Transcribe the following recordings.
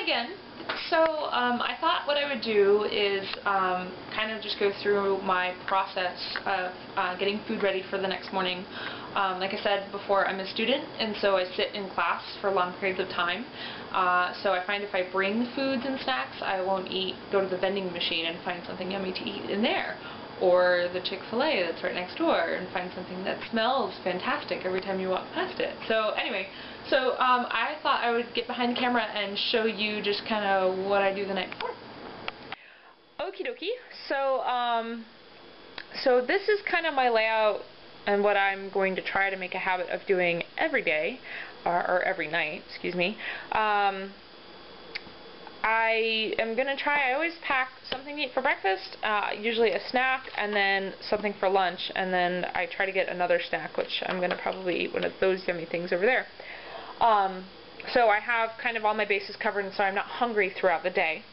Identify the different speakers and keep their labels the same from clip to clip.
Speaker 1: again. So I thought what I would do is kind of just go through my process of getting food ready for the next morning. Like I said before, I'm a student, and so I sit in class for long periods of time. So I find if I bring foods and snacks, I won't go to the vending machine and find something yummy to eat in there. Or the Chick-fil-A that's right next door and find something that smells fantastic every time you walk past it. So anyway, I thought I would get behind the camera and show you just kind of what I do the night before. Okie dokie. So this is kind of my layout and what I'm going to try to make a habit of doing every day, or every night, excuse me. I am going to try, I always pack something to eat for breakfast, usually a snack, and then something for lunch, and then I try to get another snack, which I'm going to probably eat one of those yummy things over there. So I have kind of all my bases covered, and so I'm not hungry throughout the day.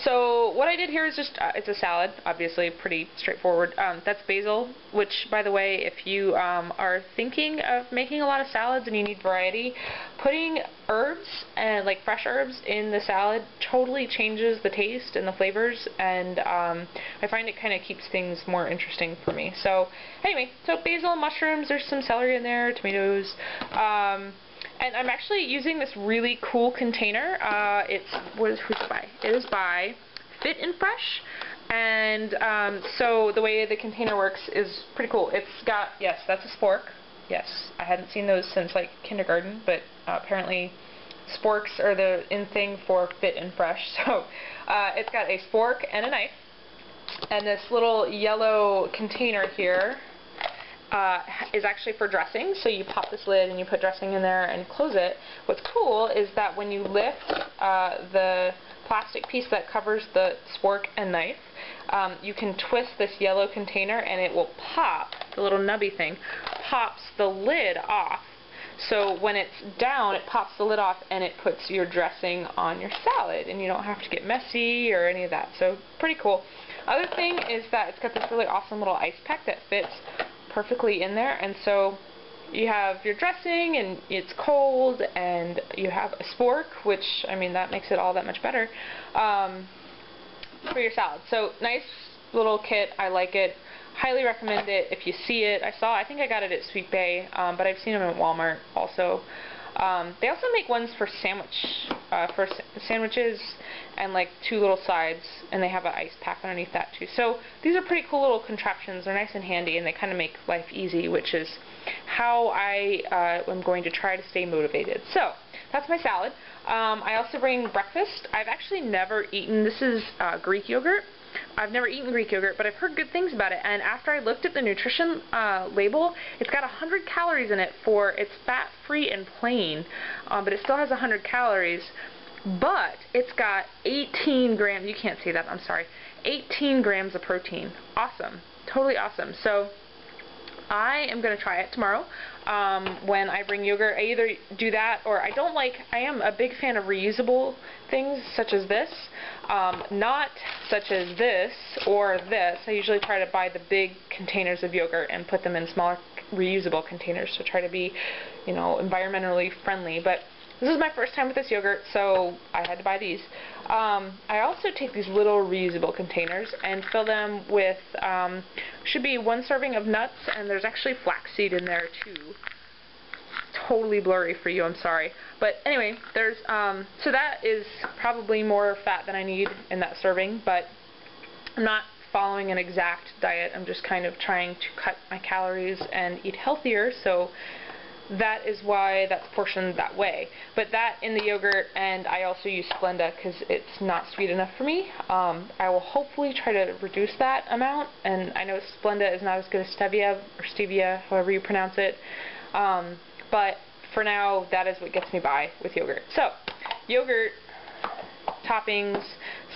Speaker 1: So what I did here is just, it's a salad, obviously pretty straightforward. That's basil, which, by the way, if you are thinking of making a lot of salads and you need variety, putting herbs, and like fresh herbs, in the salad totally changes the taste and the flavors, and I find it kind of keeps things more interesting for me. So anyway, so basil, mushrooms, there's some celery in there, tomatoes, and I'm actually using this really cool container. Who's it by? It is by Fit and Fresh. And so the way the container works is pretty cool. It's got, yes, that's a spork. Yes, I hadn't seen those since like kindergarten, but apparently sporks are the in thing for Fit and Fresh. So it's got a spork and a knife. And this little yellow container here is actually for dressing, so you pop this lid and you put dressing in there and close it. What's cool is that when you lift the plastic piece that covers the spork and knife, you can twist this yellow container and it will pop, the little nubby thing, pops the lid off. So when it's down, it pops the lid off and it puts your dressing on your salad, and you don't have to get messy or any of that. So pretty cool. Other thing is that it's got this really awesome little ice pack that fits perfectly in there, and so you have your dressing and it's cold, and you have a spork, which, I mean, that makes it all that much better for your salad. So nice little kit. I like it. Highly recommend it if you see it. I think I got it at Sweet Bay, but I've seen them at Walmart also. They also make ones for sandwiches and like 2 little sides, and they have an ice pack underneath that too. So these are pretty cool little contraptions. They're nice and handy, and they kind of make life easy, which is how I am going to try to stay motivated. So that's my salad. I also bring breakfast. I've actually never eaten, this is Greek yogurt. I've never eaten Greek yogurt, but I've heard good things about it, and after I looked at the nutrition label, it's got 100 calories in it it's fat-free and plain, but it still has 100 calories, but it's got 18 grams, you can't see that, I'm sorry, 18 grams of protein. Awesome. Totally awesome. So I am going to try it tomorrow when I bring yogurt. I either do that, or I am a big fan of reusable things such as this, not such as this or this. I usually try to buy the big containers of yogurt and put them in smaller reusable containers to try to be, you know, environmentally friendly. But this is my first time with this yogurt, so I had to buy these. I also take these little reusable containers and fill them with, should be 1 serving of nuts, and there's actually flaxseed in there too. Totally blurry for you, I'm sorry. But anyway, there's, so that is probably more fat than I need in that serving, but I'm not following an exact diet. I'm just kind of trying to cut my calories and eat healthier, so that is why that's portioned that way. But that in the yogurt, and I also use Splenda because it's not sweet enough for me. I will hopefully try to reduce that amount, and I know Splenda is not as good as stevia, however you pronounce it. But for now, that is what gets me by with yogurt. So, yogurt, toppings,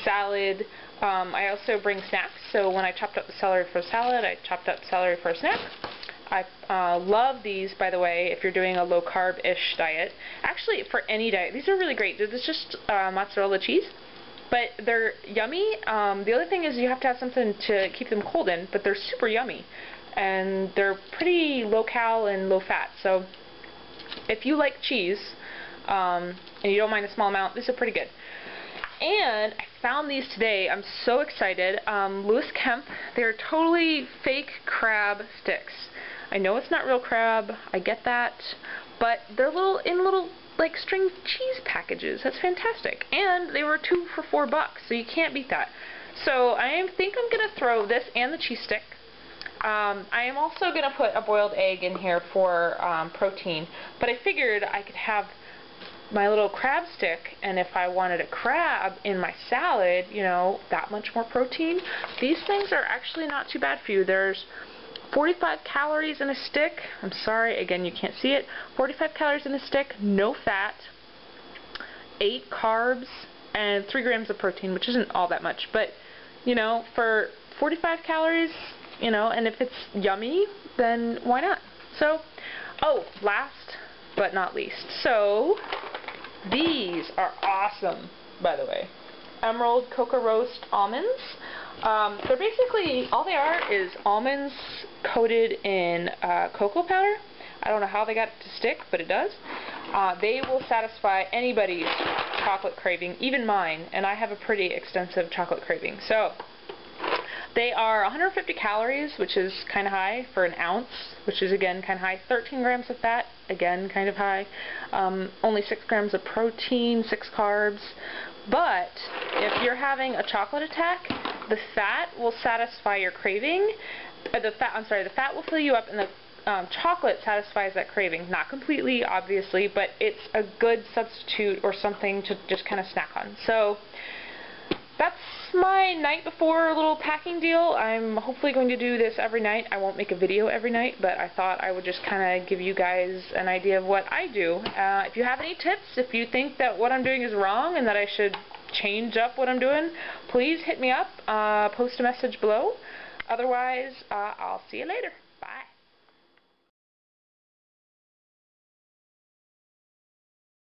Speaker 1: salad. I also bring snacks, so when I chopped up the celery for a salad, I chopped up celery for a snack. I love these, by the way, if you're doing a low-carb-ish diet. Actually, for any diet, these are really great. This is just mozzarella cheese, but they're yummy. The other thing is you have to have something to keep them cold in, but they're super yummy, and they're pretty low-cal and low-fat. So if you like cheese, and you don't mind a small amount, these are pretty good. And I found these today. I'm so excited. Lewis Kemp, they're totally fake crab sticks. I know it's not real crab, I get that, but they're in little like string cheese packages. That's fantastic. And they were 2 for $4, so you can't beat that. So I think I'm going to throw this and the cheese stick. I am also going to put a boiled egg in here for protein, but I figured I could have my little crab stick, and if I wanted a crab in my salad, you know, that much more protein. These things are actually not too bad for you. There's 45 calories in a stick. I'm sorry, again, you can't see it. 45 calories in a stick, no fat, 8 carbs, and 3 grams of protein, which isn't all that much. But, you know, for 45 calories, you know, and if it's yummy, then why not? So, oh, last but not least. So, these are awesome, by the way. Emerald Cocoa Roast Almonds. They're basically, all they are is almonds coated in cocoa powder. I don't know how they got it to stick, but it does. They will satisfy anybody's chocolate craving, even mine, and I have a pretty extensive chocolate craving. So, they are 150 calories, which is kind of high for an ounce, which is again kind of high. 13 grams of fat, again kind of high. Only 6 grams of protein, 6 carbs. But if you're having a chocolate attack, the fat will satisfy your craving. The fat will fill you up, and the chocolate satisfies that craving. Not completely, obviously, but it's a good substitute or something to just kind of snack on. So that's my night before little packing deal. I'm hopefully going to do this every night. I won't make a video every night, but I thought I would just kind of give you guys an idea of what I do. If you have any tips, if you think that what I'm doing is wrong and that I should change up what I'm doing, please hit me up, post a message below. Otherwise, I'll see you later.